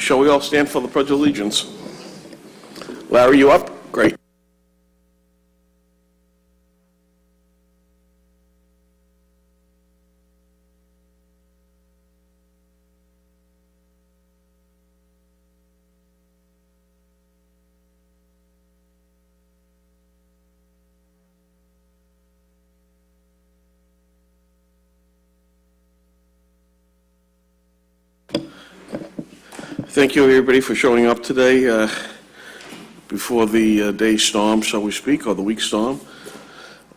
Shall we all stand for the Pledge of Allegiance? Larry, you up? Great. Thank you, everybody, for showing up today before the day storm, shall we speak, or the week storm.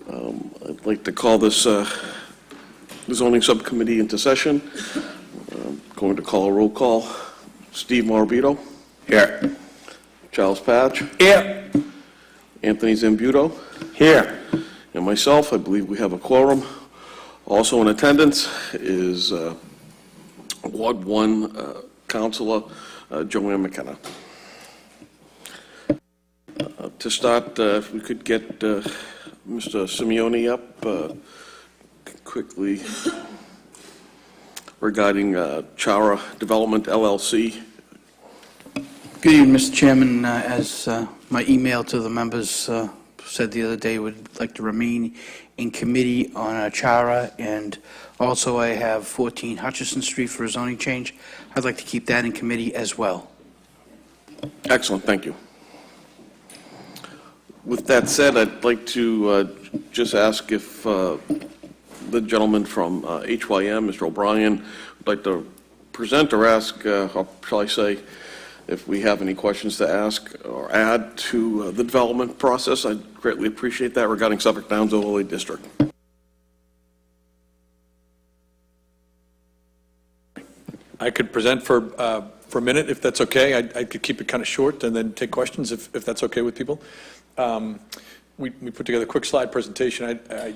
I'd like to call this the zoning subcommittee into session. I'm going to call a roll call. Steve Morabito. Here. Charles Patch. Here. Anthony Zambuto. Here. And myself. I believe we have a quorum. Also in attendance is Ward 1 Councilor Joanne McKenna. To start, if we could get Mr. Simeone up quickly regarding Chara Development LLC. Good evening, Mr. Chairman. As my email to the members said the other day, would like to remain in committee on Chara, and also I have 14 Hutchison Street for a zoning change. I'd like to keep that in committee as well. Excellent, thank you. With that said, I'd like to just ask if the gentleman from HYM, Mr. O'Brien, would like to present or ask, or shall I say, if we have any questions to ask or add to the development process. I'd greatly appreciate that regarding Suffolk Downs Overlay District. I could present for a minute, if that's okay. I could keep it kind of short and then take questions if that's okay with people. We put together a quick slide presentation. I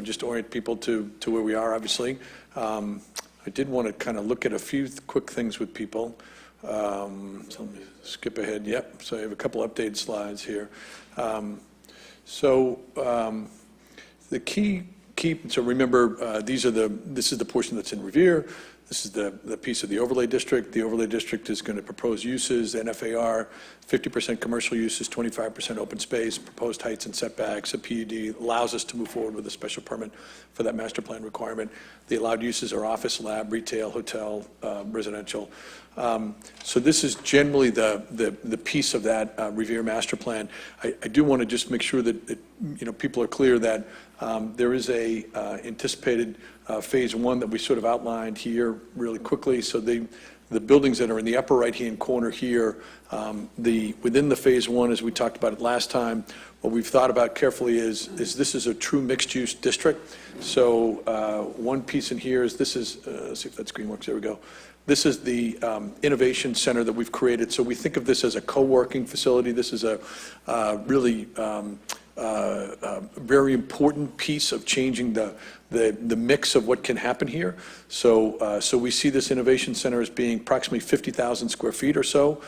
just to orient people to where we are, obviously. I did want to kind of look at a few quick things with people. So let me skip ahead. Yep. So I have a couple updated slides here. The key. So remember, this is the portion that's in Revere. This is the piece of the overlay district. The overlay district is going to propose uses, NFAR, 50% commercial uses, 25% open space, proposed heights and setbacks. A PUD allows us to move forward with a special permit for that master plan requirement. The allowed uses are office, lab, retail, hotel, residential. So this is generally the piece of that Revere master plan. I do want to just make sure that people are clear that there is a anticipated phase 1 that we sort of outlined here really quickly. So the buildings that are in the upper right-hand corner here, within the phase 1, as we talked about it last time, what we've thought about carefully is this is a true mixed-use district. So one piece in here is let's see if that screen works. There we go. This is the innovation center that we've created. So we think of this as a co-working facility. This is a really very important piece of changing the mix of what can happen here. So we see this innovation center as being approximately 50,000 square feet or so.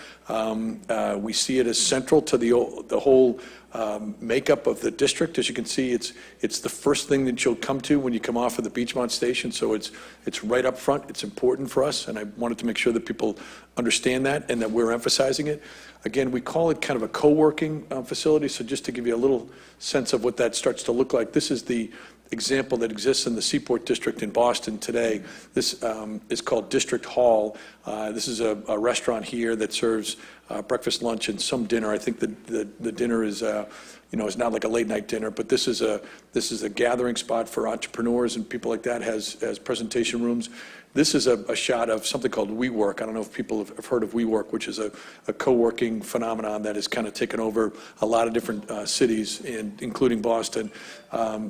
We see it as central to the whole makeup of the district. As you can see, it's the first thing that you'll come to when you come off of the Beachmont station. So it's right up front. It's important for us, and I wanted to make sure that people understand that and that we're emphasizing it. Again, we call it kind of a co-working facility. So just to give you a little sense of what that starts to look like, this is the example that exists in the Seaport District in Boston today. This is called District Hall. This is a restaurant here that serves breakfast, lunch, and some dinner. I think the dinner is is not like a late night dinner, but this is a gathering spot for entrepreneurs and people like that. Has presentation rooms. This is a shot of something called WeWork. I don't know if people have heard of WeWork, which is a co-working phenomenon that has kind of taken over a lot of different cities, including Boston.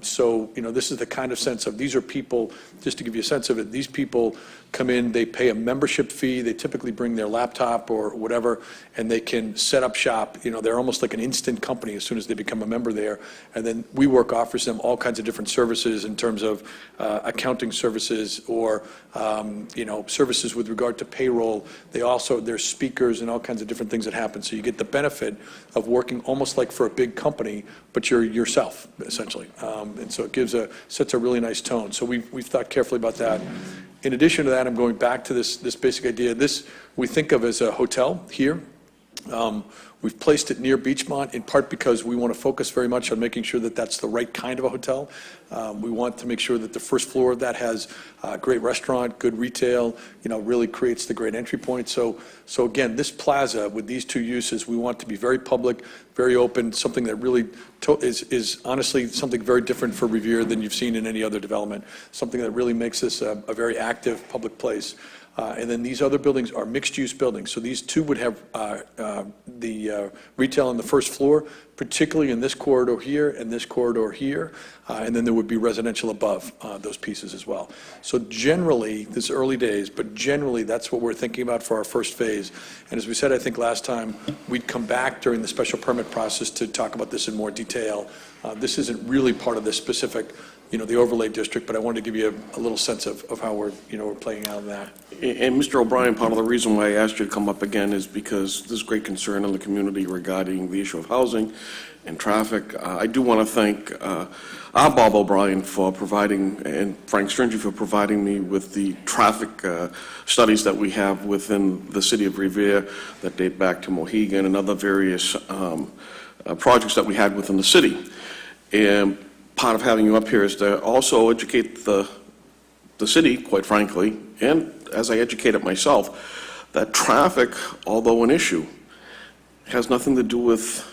So, this is the kind of sense of, these are people, just to give you a sense of it, these people come in, they pay a membership fee, they typically bring their laptop or whatever, and they can set up shop. They're almost like an instant company as soon as they become a member there. And then WeWork offers them all kinds of different services in terms of accounting services or services with regard to payroll. There's speakers and all kinds of different things that happen. So you get the benefit of working almost like for a big company, but you're yourself, essentially. And so it sets a really nice tone. So we've thought carefully about that. In addition to that, I'm going back to this basic idea. This we think of as a hotel here. We've placed it near Beachmont in part because we want to focus very much on making sure that that's the right kind of a hotel. We want to make sure that the first floor of that has a great restaurant, good retail, really creates the great entry point. So again, this plaza with these two uses, we want to be very public, very open, something that really is honestly something very different for Revere than you've seen in any other development, something that really makes this a very active public place. And then these other buildings are mixed-use buildings. So these two would have the retail on the first floor, particularly in this corridor here and this corridor here. And then there would be residential above those pieces as well. So generally, this is early days, but generally that's what we're thinking about for our first phase. And as we said, I think last time, we'd come back during the special permit process to talk about this in more detail. This isn't really part of this specific the overlay district, but I wanted to give you a little sense of how we're playing out in that. And Mr. O'Brien, part of the reason why I asked you to come up again is because there's great concern in the community regarding the issue of housing and traffic. I do want to thank our Bob O'Brien for providing, and Frank Stringy for providing me with the traffic studies that we have within the city of Revere that date back to Mohegan and other various projects that we had within the city. And part of having you up here is to also educate the city, quite frankly, and as I educate it myself, that traffic, although an issue, has nothing to do with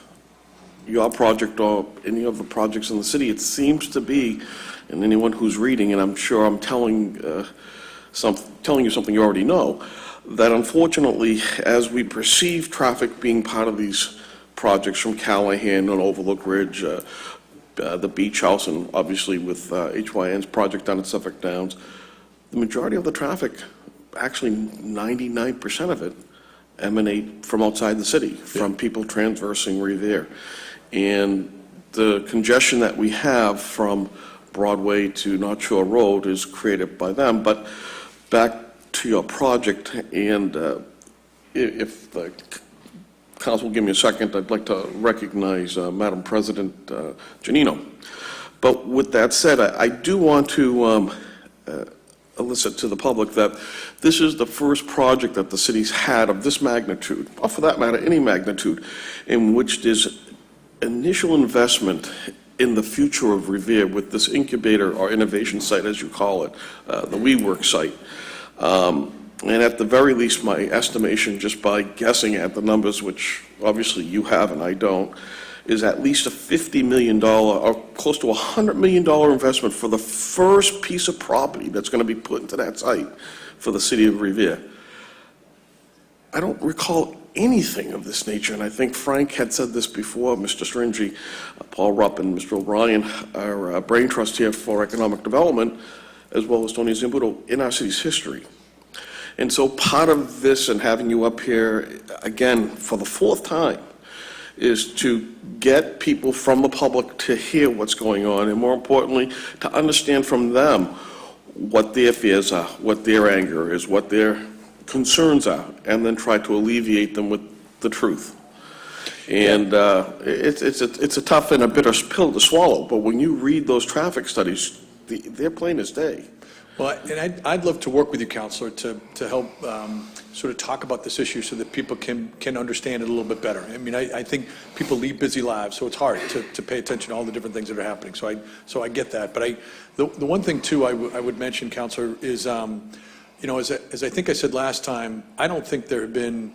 your project or any of the projects in the city. It seems to be, and anyone who's reading, and I'm sure I'm telling you something you already know, that unfortunately, as we perceive traffic being part of these projects from Callahan and Overlook Ridge, the beach house, and obviously with HYN's project down at Suffolk Downs, the majority of the traffic, actually 99% of it, emanate from outside the city, from people transversing Revere. And the congestion that we have from Broadway to North Shore Road is created by them. But back to your project, and if the Council will give me a second, I'd like to recognize Madam President Janino. But with that said, I do want to elicit to the public that this is the first project that the city's had of this magnitude, or for that matter, any magnitude, in which there's initial investment in the future of Revere with this incubator or innovation site, as you call it, the WeWork site. And at the very least, my estimation, just by guessing at the numbers, which obviously you have and I don't, is at least a $50 million or close to $100 million investment for the first piece of property that's going to be put into that site for the city of Revere. I don't recall anything of this nature, and I think Frank had said this before, Mr. Stringy, Paul Rupp, and Mr. O'Brien, our brain trust here for economic development, as well as Tony Zimbudo, in our city's history. And so part of this, and having you up here again for the fourth time, is to get people from the public to hear what's going on, and more importantly, to understand from them what their fears are, what their anger is, what their concerns are, and then try to alleviate them with the truth. And it's a tough and a bitter pill to swallow, but when you read those traffic studies, they're plain as day. Well, and I'd love to work with you, Counselor, to help sort of talk about this issue so that people can understand it a little bit better. I mean, I think people lead busy lives, so it's hard to pay attention to all the different things that are happening. So I get that. But the one thing, too, I would mention, Counselor, is, as I think I said last time, I don't think there have been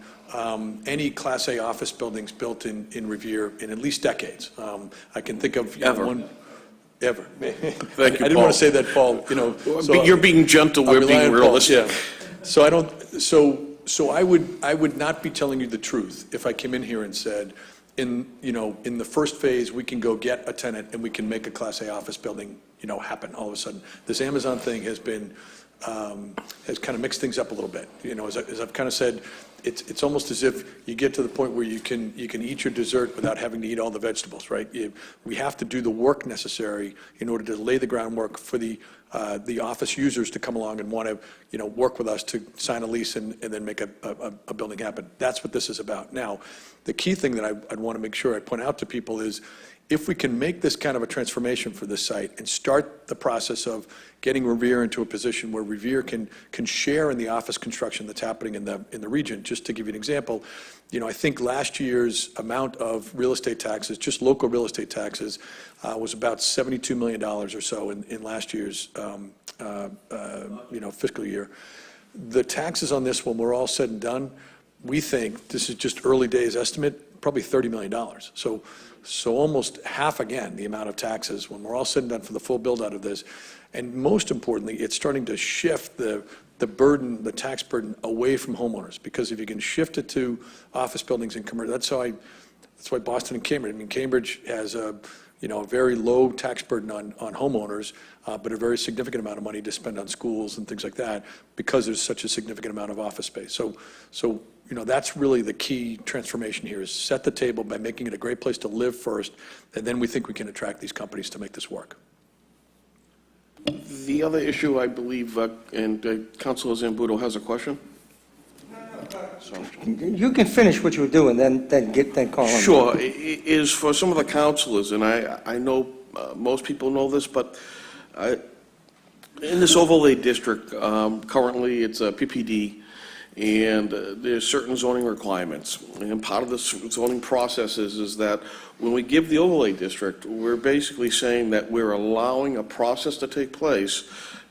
any Class A office buildings built in Revere in at least decades. I can think of one. Ever. Thank you, I didn't want to say that, Paul. So you're being gentle. We're being realistic. Yeah. So I don't. So I would not be telling you the truth if I came in here and said, in the first phase we can go get a tenant and we can make a Class A office building happen all of a sudden. This Amazon thing has been has kind of mixed things up a little bit. As I've kind of said, it's almost as if you get to the point where you can eat your dessert without having to eat all the vegetables, right? We have to do the work necessary in order to lay the groundwork for the office users to come along and want to work with us to sign a lease and then make a building happen. That's what this is about. Now, the key thing that I'd want to make sure I point out to people is If we can make this kind of a transformation for this site and start the process of getting Revere into a position where Revere can share in the office construction that's happening in the region, just to give you an example, I think last year's amount of real estate taxes, just local real estate taxes, was about $72 million or so in last year's fiscal year. The taxes on this, when we're all said and done, we think, this is just early days estimate, probably $30 million. So almost half again the amount of taxes when we're all said and done for the full build out of this. And most importantly, it's starting to shift the burden, the tax burden away from homeowners, because if you can shift it to office buildings and commercial, that's why Boston and Cambridge, Cambridge has a very low tax burden on homeowners, but a very significant amount of money to spend on schools and things like that, because there's such a significant amount of office space. So that's really the key transformation here, is set the table by making it a great place to live first, and then we think we can attract these companies to make this work. The other issue, I believe, and Councilor Zambudo has a question? You can finish what you were doing, then call on. Sure. Is for some of the councilors, and I know most people know this, but in this overlay district, currently it's a PPD, and there's certain zoning requirements. And part of the zoning process is that when we give the overlay district, we're basically saying that we're allowing a process to take place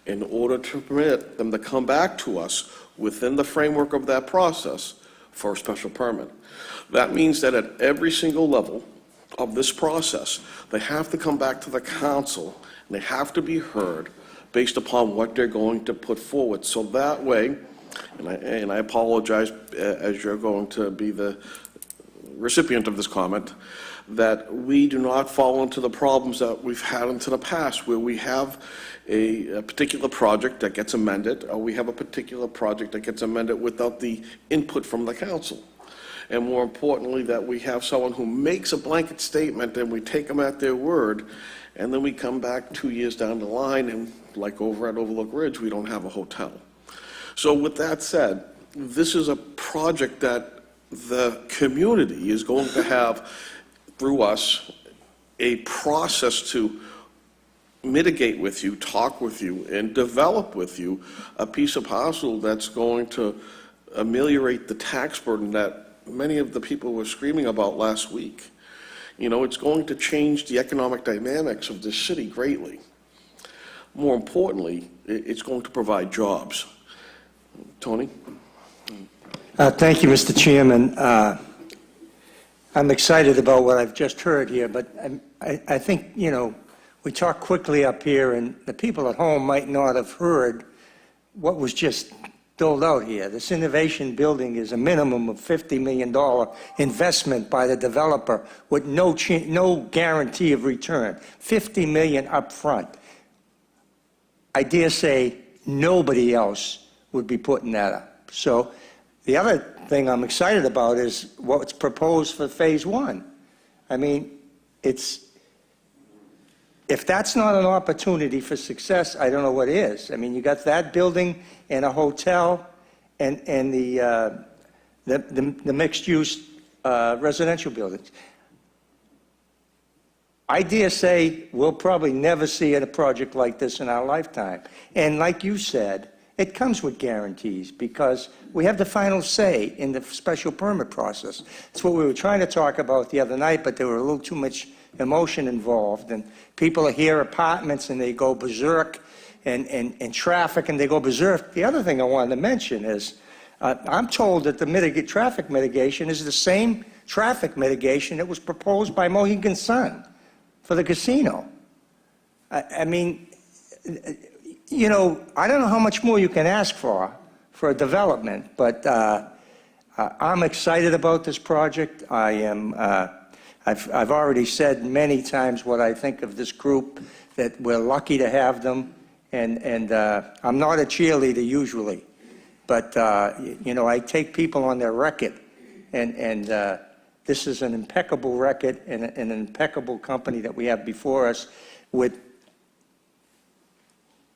in order to permit them to come back to us within the framework of that process for a special permit. That means that at every single level of this process, they have to come back to the council, and they have to be heard based upon what they're going to put forward. So that way, and I apologize as you're going to be the recipient of this comment, that we do not fall into the problems that we've had into the past, where we have a particular project that gets amended, or we have a particular project that gets amended without the input from the council. And more importantly, that we have someone who makes a blanket statement and we take them at their word, and then we come back 2 years down the line and, like over at Overlook Ridge, we don't have a hotel. So with that said, this is a project that the community is going to have, through us, a process to mitigate with you, talk with you, and develop with you a piece of parcel that's going to ameliorate the tax burden that many of the people were screaming about last week. It's going to change the economic dynamics of this city greatly. More importantly, it's going to provide jobs. Tony? Thank you, Mr. Chairman. I'm excited about what I've just heard here, but I think, we talk quickly up here, and the people at home might not have heard what was just doled out here. This innovation building is a minimum of $50 million investment by the developer with no guarantee of return. $50 million up front. I dare say nobody else would be putting that up. So the other thing I'm excited about is what's proposed for phase one. If that's not an opportunity for success, I don't know what is. You got that building and a hotel and the mixed-use residential buildings. I dare say we'll probably never see a project like this in our lifetime. And like you said, it comes with guarantees because we have the final say in the special permit process. That's what we were trying to talk about the other night, but there were a little too much emotion involved. And people hear apartments and they go berserk, and traffic and they go berserk. The other thing I wanted to mention is I'm told that the traffic mitigation is the same traffic mitigation that was proposed by Mohegan Sun for the casino. I don't know how much more you can ask for a development, but I'm excited about this project. I've already said many times what I think of this group, that we're lucky to have them, and I'm not a cheerleader usually, but I take people on their record, and this is an impeccable record and an impeccable company that we have before us with.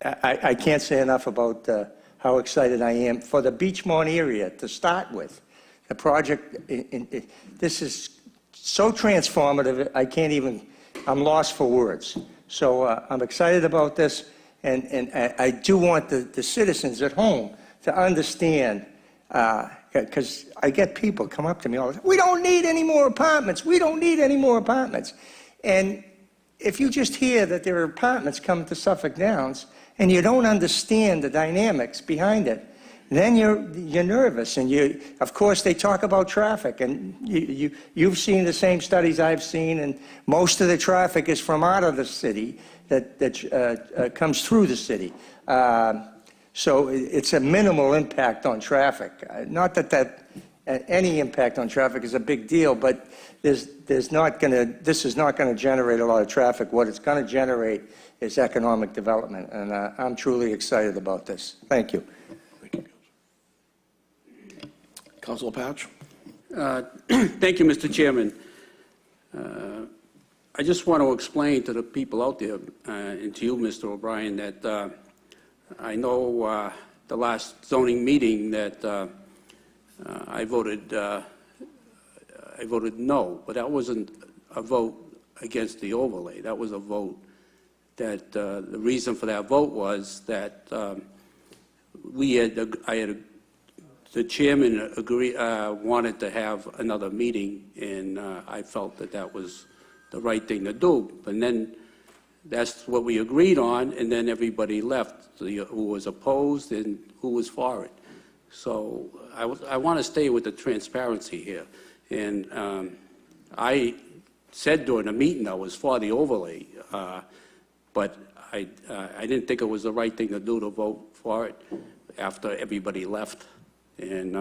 I can't say enough about how excited I am for the Beachmont area to start with. The project, this is so transformative, I can't even I'm lost for words. So I'm excited about this, and I do want the citizens at home to understand, because I get people come up to me all the time, we don't need any more apartments, we don't need any more apartments. And if you just hear that there are apartments coming to Suffolk Downs, and you don't understand the dynamics behind it, then you're nervous. And of course, they talk about traffic, and you've seen the same studies I've seen, and most of the traffic is from out of the city that comes through the city. So it's a minimal impact on traffic. Not that any impact on traffic is a big deal, but this is not going to generate a lot of traffic. What it's going to generate is economic development, and I'm truly excited about this. Thank you. Councilor Patch? Thank you, Mr. Chairman. I just want to explain to the people out there, and to you, Mr. O'Brien, that I know the last zoning meeting that I voted no, but that wasn't a vote against the overlay. That was a vote that the reason for that vote was that the chairman wanted to have another meeting, and I felt that that was the right thing to do. And then that's what we agreed on, and then everybody left, who was opposed and who was for it. So I want to stay with the transparency here. And I said during the meeting I was for the overlay, but I didn't think it was the right thing to do to vote for it after everybody left. And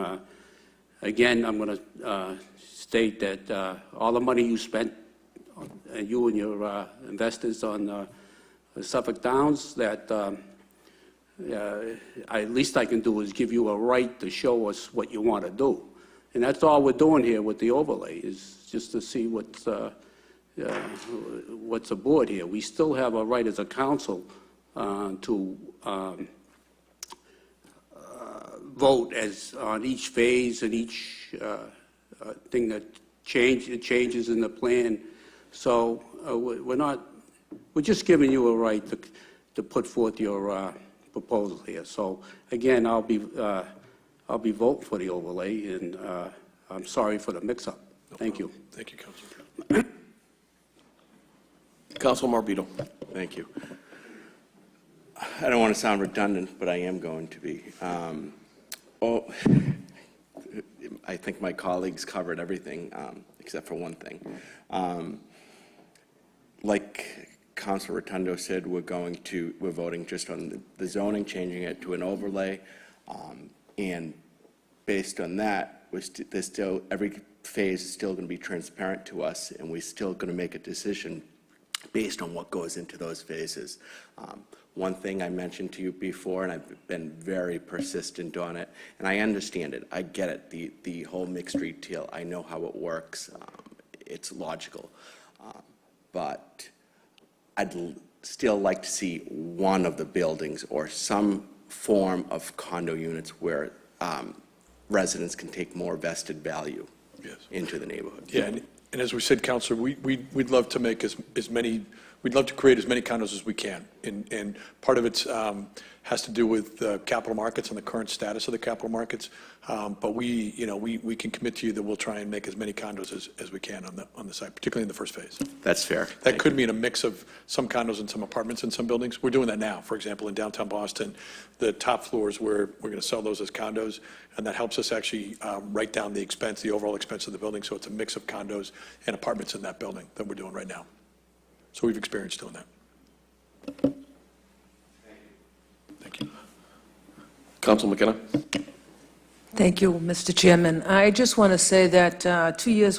again, I'm going to state that all the money you spent, you and your investors on Suffolk Downs, that at least I can do is give you a right to show us what you want to do. And that's all we're doing here with the overlay, is just to see what's aboard here. We still have a right as a council to vote as on each phase and each thing that changes in the plan. So we're just giving you a right to put forth your proposal here. So again, I'll be voting for the overlay, and I'm sorry for the mix-up. Thank you. Thank you, Councilor. Councilor Morbido? Thank you. I don't want to sound redundant, but I am going to be. I think my colleagues covered everything except for one thing. Like Councilor Rotundo said, we're voting just on the zoning, changing it to an overlay, and based on that, every phase is still going to be transparent to us, and we're still going to make a decision based on what goes into those phases. One thing I mentioned to you before, and I've been very persistent on it, and I understand it, I get it, the whole mixed retail, I know how it works, it's logical, but I'd still like to see one of the buildings or some form of condo units where residents can take more vested value into the neighborhood. Yeah, and as we said, Councilor, we'd love to make as many, we'd love to create as many condos as we can. And part of it has to do with the capital markets and the current status of the capital markets. But we can commit to you that we'll try and make as many condos as we can on the site, particularly in the first phase. That's fair. That could mean a mix of some condos and some apartments in some buildings. We're doing that now. For example, in downtown Boston, the top floors, we're going to sell those as condos, and that helps us actually write down the expense, the overall expense of the building. So it's a mix of condos and apartments in that building that we're doing right now. So we've experienced doing that. Thank you. Councilor McKenna? Thank you, Mr. Chairman. I just want to say that 2 years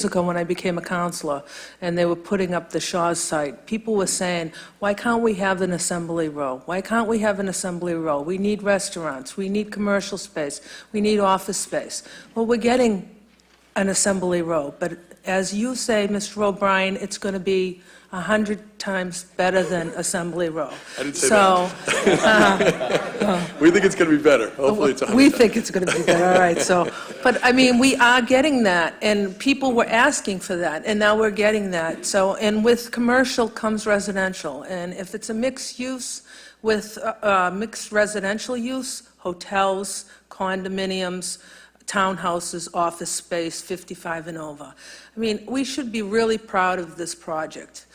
ago, when I became a councilor, and they were putting up the Shaw's site, people were saying, why can't we have an assembly row? Why can't we have an assembly row? We need restaurants, we need commercial space, we need office space. Well, we're getting an Assembly Row. But as you say, Mr. O'Brien, it's going to be 100 times better than Assembly Row. I didn't say So, We think it's going to be better. Hopefully, it's 100. we think it's going to be better, all right, so, but, I mean, we are getting that, and people were asking for that, and now we're getting that. So, and with commercial comes residential, and if it's a mixed use with mixed residential use, hotels, condominiums, townhouses, office space, 55 and over. I mean, we should be really proud of this project.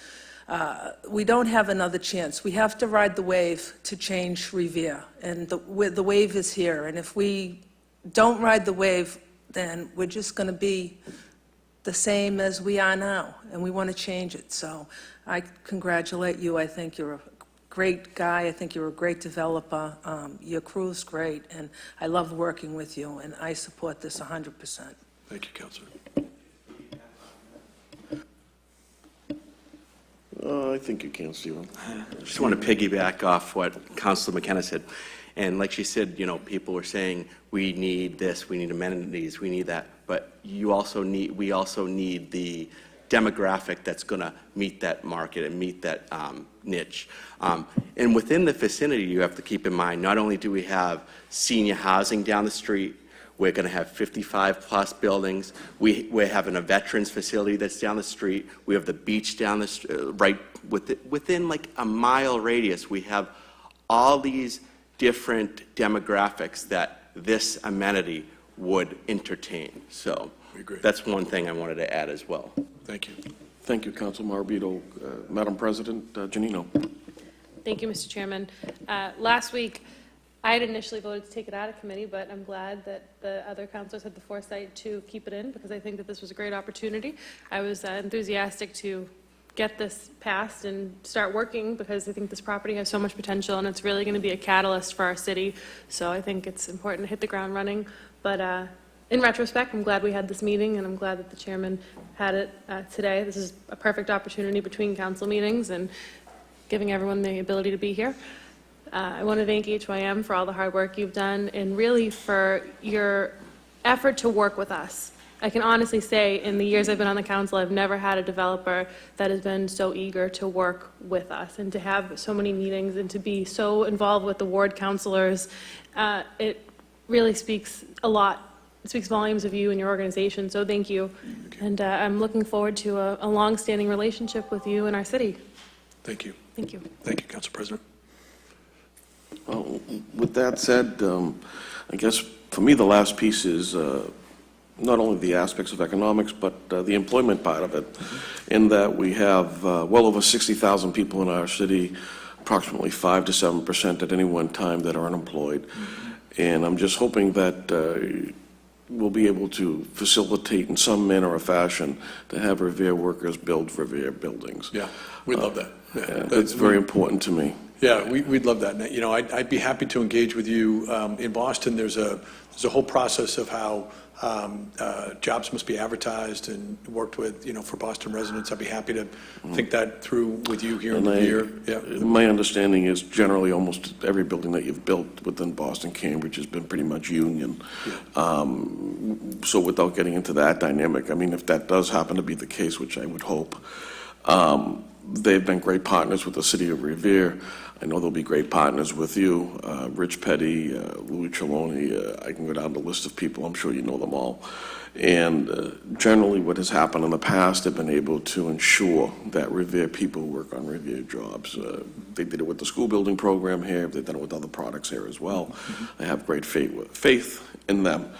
We don't have another chance. We have to ride the wave to change Revere, and the wave is here. And if we don't ride the wave, then we're just going to be the same as we are now, and we want to change it. So I congratulate you. I think you're a great guy. I think you're a great developer. Your crew's great, and I love working with you, and I support this 100%. Thank you, Counselor. I think you can, Stephen. Just want to piggyback off what Councilor McKenna said. And like she said, you know, people were saying, we need this, we need amenities, we need that. But we also need the demographic that's going to meet that market and meet that niche. And within the vicinity, you have to keep in mind, not only do we have senior housing down the street, we're going to have 55-plus buildings. We're having a veterans facility that's down the street. We have the beach down the right within like a mile radius. We have all these different demographics that this amenity would entertain. So We agree. that's one thing I wanted to add as well. Thank you. Thank you, Council Marabito. Madam President, Janino. Thank you, Mr. Chairman. Last week, I had initially voted to take it out of committee, but I'm glad that the other councilors had the foresight to keep it in, because I think that this was a great opportunity. I was enthusiastic to get this passed and start working, because I think this property has so much potential, and it's really going to be a catalyst for our city. So I think it's important to hit the ground running. But in retrospect, I'm glad we had this meeting, and I'm glad that the chairman had it today. This is a perfect opportunity between council meetings and giving everyone the ability to be here. I want to thank HYM for all the hard work you've done, and really for your effort to work with us. I can honestly say, in the years I've been on the council, I've never had a developer that has been so eager to work with us and to have so many meetings and to be so involved with the ward councilors. It really speaks a lot. It speaks volumes of you and your organization, so thank you. And I'm looking forward to a long-standing relationship with you and our city. Thank you. Thank you. Thank you, Council President. Well, with that said, I guess for me, the last piece is not only the aspects of economics, but the employment part of it, in that we have well over 60,000 people in our city, approximately 5 to 7% at any one time that are unemployed. And I'm just hoping that we'll be able to facilitate in some manner or fashion to have Revere workers build Revere buildings. Yeah, we'd love that. Yeah, That's very important to me. Yeah, we'd love that. And, you know, I'd be happy to engage with you. In Boston, there's a whole process of how jobs must be advertised and worked with, you know, for Boston residents. I'd be happy to think that through with you here in Revere. Yeah. My understanding is generally almost every building that you've built within Boston, Cambridge has been pretty much union. So without getting into that dynamic, I mean, if that does happen to be the case, which I would hope, they've been great partners with the city of Revere. I know they'll be great partners with you, Rich Petty, Louis Trelawney. I can go down the list of people. I'm sure you know them all. And generally what has happened in the past, they've been able to ensure that Revere people work on Revere jobs. They did it with the school building program here. They've done it with other products here as well. I have great faith in them.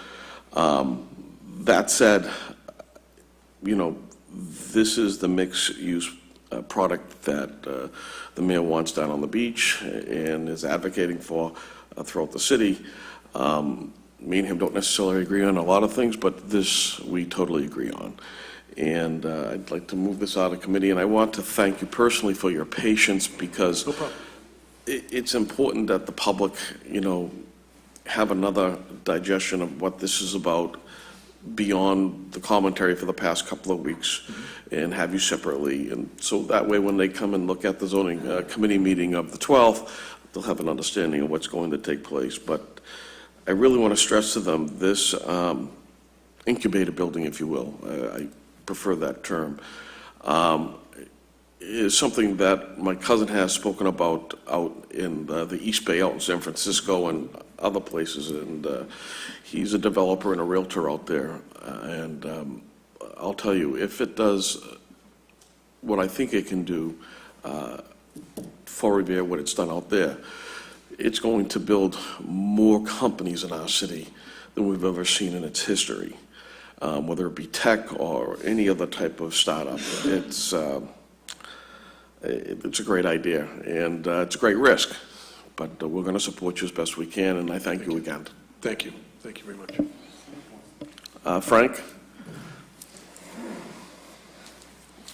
That said, you know, this is the mixed-use product that the mayor wants down on the beach and is advocating for throughout the city. Me and him don't necessarily agree on a lot of things, but this we totally agree on. And I'd like to move this out of committee, and I want to thank you personally for your patience, because No problem. it's important that the public, you know, have another digestion of what this is about beyond the commentary for the past couple of weeks, and have you separately. And so that way, when they come and look at the zoning committee meeting of the 12th, they'll have an understanding of what's going to take place. But I really want to stress to them this, incubator building, if you will, I prefer that term, is something that my cousin has spoken about out in the East Bay, out in San Francisco and other places, and he's a developer and a realtor out there, and I'll tell you, if it does what I think it can do for Revere, what it's done out there, it's going to build more companies in our city than we've ever seen in its history, whether it be tech or any other type of startup. It's a great idea, and it's a great risk, but we're going to support you as best we can, and I thank you again. Thank you. Thank you very much. Frank?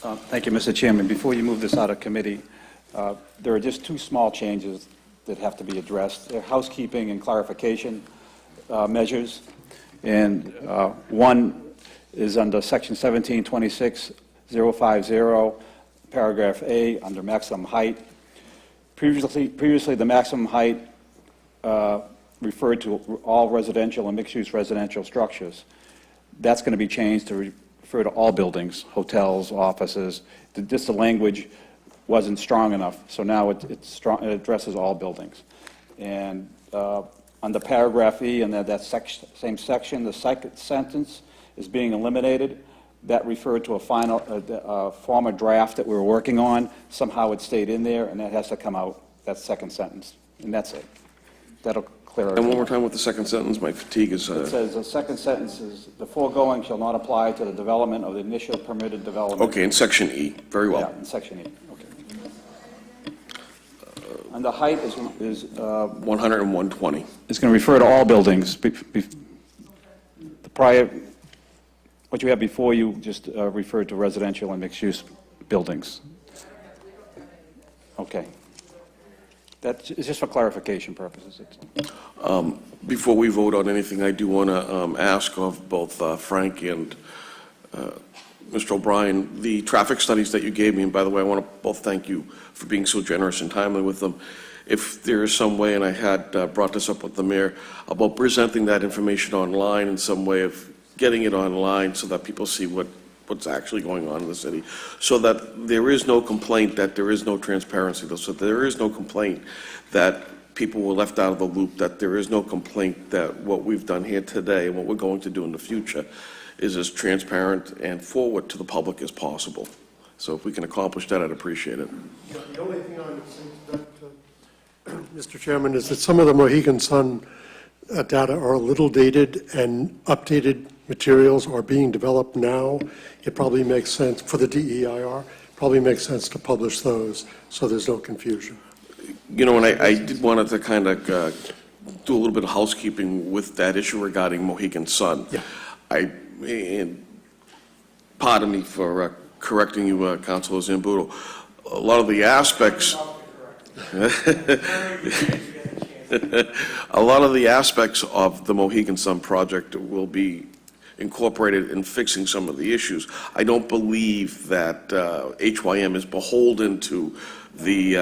Thank you, Mr. Chairman. Before you move this out of committee, there are just two small changes that have to be addressed. They're housekeeping and clarification measures. And one is under Section 1726.050, paragraph A, under maximum height. Previously, the maximum height referred to all residential and mixed-use residential structures. That's going to be changed to refer to all buildings, hotels, offices. Just the language wasn't strong enough, so now it's strong, it addresses all buildings. And under paragraph E, in that same section, the second sentence is being eliminated. That referred to a final, former draft that we were working on. Somehow it stayed in there, and that has to come out, that second sentence. And that's it. That'll clear it. And one more time with the second sentence, my fatigue is... It says, the second sentence is, the foregoing shall not apply to the development of the initial permitted development. Okay, in section E, very well. Yeah, in section E, okay. And the height is 100 and 120. It's going to refer to all buildings. The prior, what you had before you just referred to residential and mixed-use buildings. Okay. That's just for clarification purposes. Before we vote on anything, I do want to ask of both Frank and Mr. O'Brien, the traffic studies that you gave me, and by the way, I want to both thank you for being so generous and timely with them. If there is some way, and I had brought this up with the mayor, about presenting that information online in some way of getting it online so that people see what's actually going on in the city, so that there is no complaint that there is no transparency, so there is no complaint that people were left out of the loop, that there is no complaint that what we've done here today and what we're going to do in the future is as transparent and forward to the public as possible. So if we can accomplish that, I'd appreciate it. The only thing I would say to that, Mr. Chairman, is that some of the Mohegan Sun data are a little dated, and updated materials are being developed now. It probably makes sense, for the DEIR, probably makes sense to publish those so there's no confusion. You know, and I did want to kind of do a little bit of housekeeping with that issue regarding Mohegan Sun. Yeah. And pardon me for correcting you, Councilor Zambudo. A lot of the aspects, a lot of the aspects of the Mohegan Sun project will be incorporated in fixing some of the issues. I don't believe that HYM is beholden to the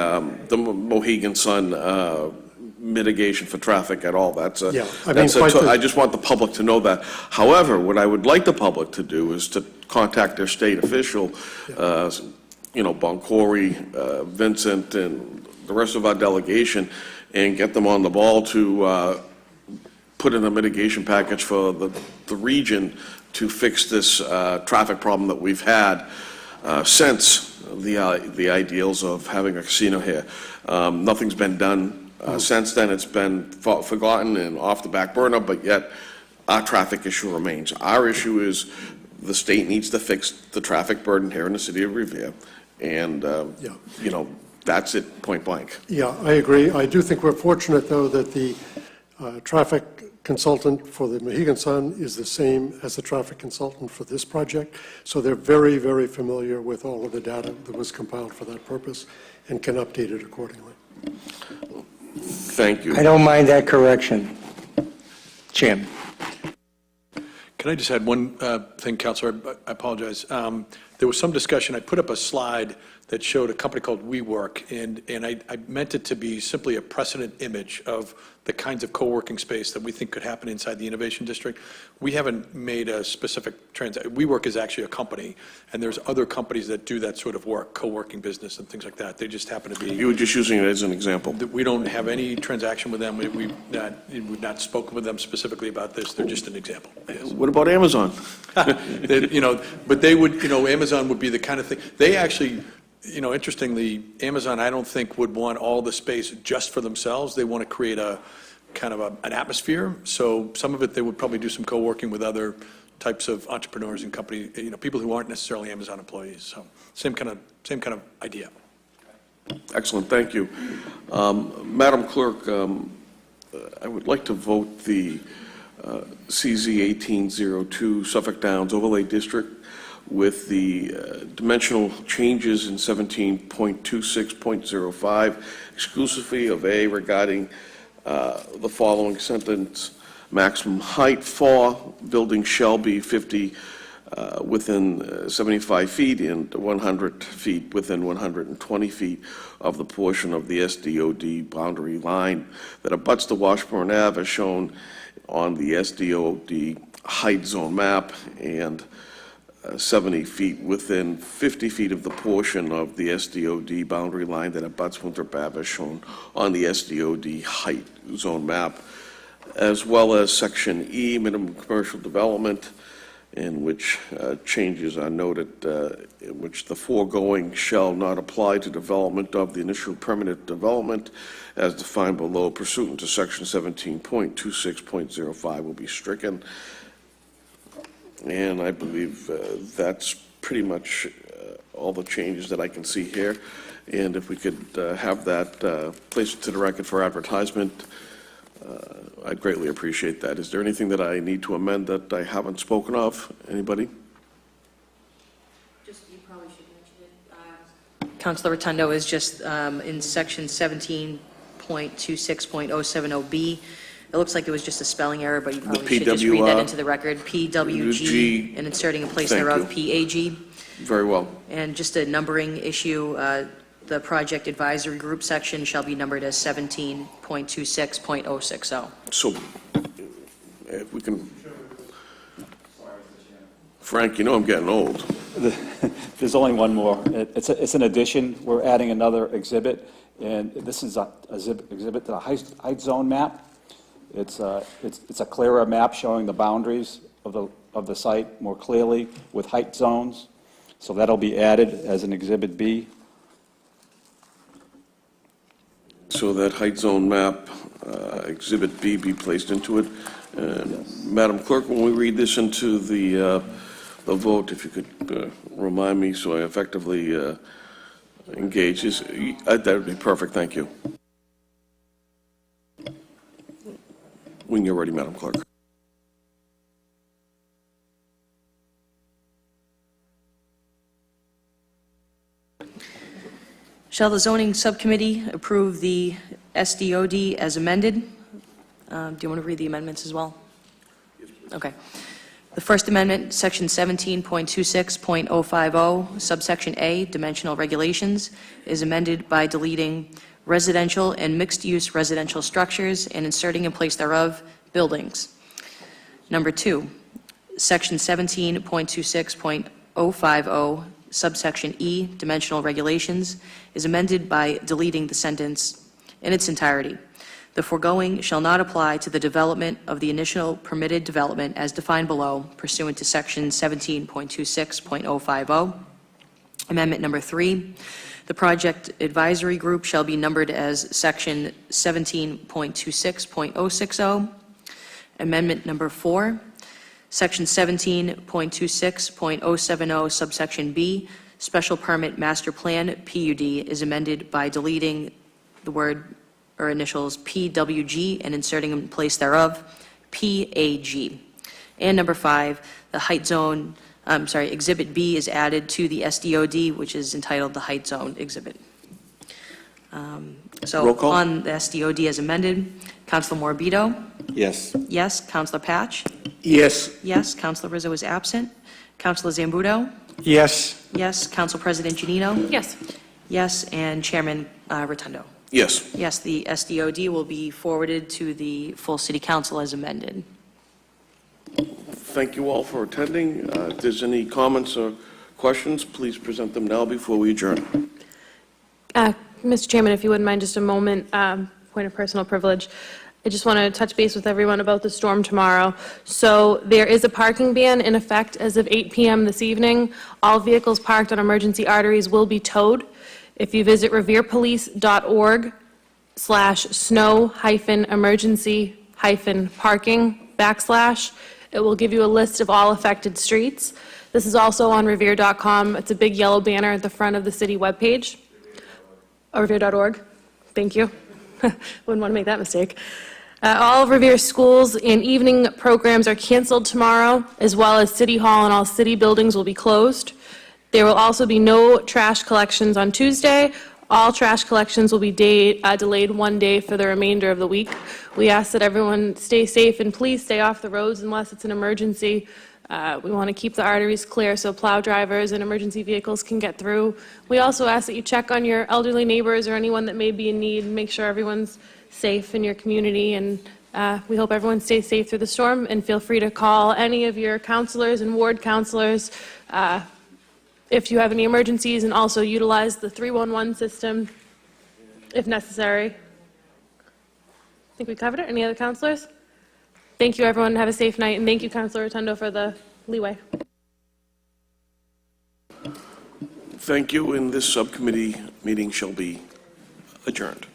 Mohegan Sun mitigation for traffic at all. That's a, Yeah, I mean, that's quite the- I just want the public to know that. However, what I would like the public to do is to contact their state official, you know, Boncory, Vincent, and the rest of our delegation, and get them on the ball to put in a mitigation package for the region to fix this traffic problem that we've had since the ideals of having a casino here. Nothing's been done since then. It's been forgotten and off the back burner, but yet our traffic issue remains. Our issue is the state needs to fix the traffic burden here in the city of Revere, and, Yeah. you know, that's it, point blank. Yeah, I agree. I do think we're fortunate, though, that the traffic consultant for the Mohegan Sun is the same as the traffic consultant for this project. So they're very, very familiar with all of the data that was compiled for that purpose and can update it accordingly. Thank you. I don't mind that correction, Jim. Can I just add one thing, Counselor? I apologize. there was some discussion, I put up a slide that showed a company called WeWork, and I meant it to be simply a precedent image of the kinds of co-working space that we think could happen inside the Innovation District. We haven't made a specific WeWork is actually a company, and there's other companies that do that sort of work, co-working business and things like that. They just happen to be. You were just using it as an example. We don't have any transaction with them. We've not spoken with them specifically about this. They're just an example. What about Amazon? But they would, Amazon would be the kind of thing, they actually, interestingly, Amazon, I don't think would want all the space just for themselves. They want to create a kind of an atmosphere. So some of it, they would probably do some co-working with other types of entrepreneurs and company, people who aren't necessarily Amazon employees. So same kind of idea. Excellent, thank you. Madam Clerk, I would like to vote the CZ 1802 Suffolk Downs Overlay District with the dimensional changes in 17.26.05, exclusively of A regarding the following sentence: maximum height for building shall be 50 within 75 feet and 100 feet within 120 feet of the portion of the SDOD boundary line that abuts the Washburn Ave as shown on the SDOD height zone map, and 70 feet within 50 feet of the portion of the SDOD boundary line that abuts Winthrop Ave as shown on the SDOD height zone map, as well as Section E, minimum commercial development, in which changes are noted, in which the foregoing shall not apply to development of the initial permanent development as defined below pursuant to Section 17.26.05 will be stricken. And I believe that's pretty much all the changes that I can see here. And if we could have that placed to the record for advertisement, I'd greatly appreciate that. Is there anything that I need to amend that I haven't spoken of? Anybody? Just, you probably should mention it. Councilor Rotundo is just in section 17.26.070B. It looks like it was just a spelling error, but you probably should just read that into the record. PWG, and inserting in place Thank thereof, you. PAG. Very well. And just a numbering issue, the project advisory group section shall be numbered as 17.26.060. So if we can, Frank, you know I'm getting old. There's only one more. It's an addition. We're adding another exhibit, and this is a exhibit to the height zone map. It's a clearer map showing the boundaries of the site more clearly with height zones. So that'll be added as an Exhibit B. So that height zone map, Exhibit B, be placed into it. Madam Clerk, when we read this into the vote, if you could remind me so I effectively engage this, that would be perfect, thank you. When you're ready, Madam Clerk. Shall the zoning subcommittee approve the SDOD as amended? Do you want to read the amendments as well? Okay. The first amendment, section 17.26.050, subsection A, dimensional regulations, is amended by deleting residential and mixed-use residential structures and inserting in place thereof buildings. Number two, section 17.26.050, subsection E, dimensional regulations, is amended by deleting the sentence in its entirety. The foregoing shall not apply to the development of the initial permitted development as defined below pursuant to section 17.26.050. Amendment number three, the project advisory group shall be numbered as section 17.26.060. Amendment number four, section 17.26.070 subsection B, special permit master plan PUD, is amended by deleting the word or initials PWG and inserting in place thereof PAG. And number five, the height zone, Exhibit B is added to the SDOD, which is entitled the Height Zone Exhibit. So Roll call. on the SDOD as amended, Counselor Morbido? Yes. Yes. Counselor Patch? Yes. Yes. Counselor Rizzo is absent. Counselor Zambudo? Yes. Yes. Counsel President Janino? Yes. Yes. And Chairman Rotundo? Yes. Yes, the SDOD will be forwarded to the full city council as amended. Thank you all for attending. If there's any comments or questions, please present them now before we adjourn. Mr. Chairman, if you wouldn't mind just a moment, point of personal privilege. I just want to touch base with everyone about the storm tomorrow. So there is a parking ban in effect as of 8 p.m. this evening. All vehicles parked on emergency arteries will be towed. If you visit reverepolice.org/snow-emergency-parking /, it will give you a list of all affected streets. This is also on revere.com. It's a big yellow banner at the front of the city webpage. Revere.org. Thank you. Wouldn't want to make that mistake. All of Revere's schools and evening programs are canceled tomorrow, as well as City Hall and all city buildings will be closed. There will also be no trash collections on Tuesday. All trash collections will be delayed 1 day for the remainder of the week. We ask that everyone stay safe and please stay off the roads unless it's an emergency. We want to keep the arteries clear so plow drivers and emergency vehicles can get through. We also ask that you check on your elderly neighbors or anyone that may be in need and make sure everyone's safe in your community. And we hope everyone stays safe through the storm, and feel free to call any of your counselors and ward counselors if you have any emergencies, and also utilize the 311 system if necessary. I think we covered it. Any other counselors? Thank you, everyone. Have a safe night, and thank you, Councilor Rotundo, for the leeway. Thank you, and this subcommittee meeting shall be adjourned.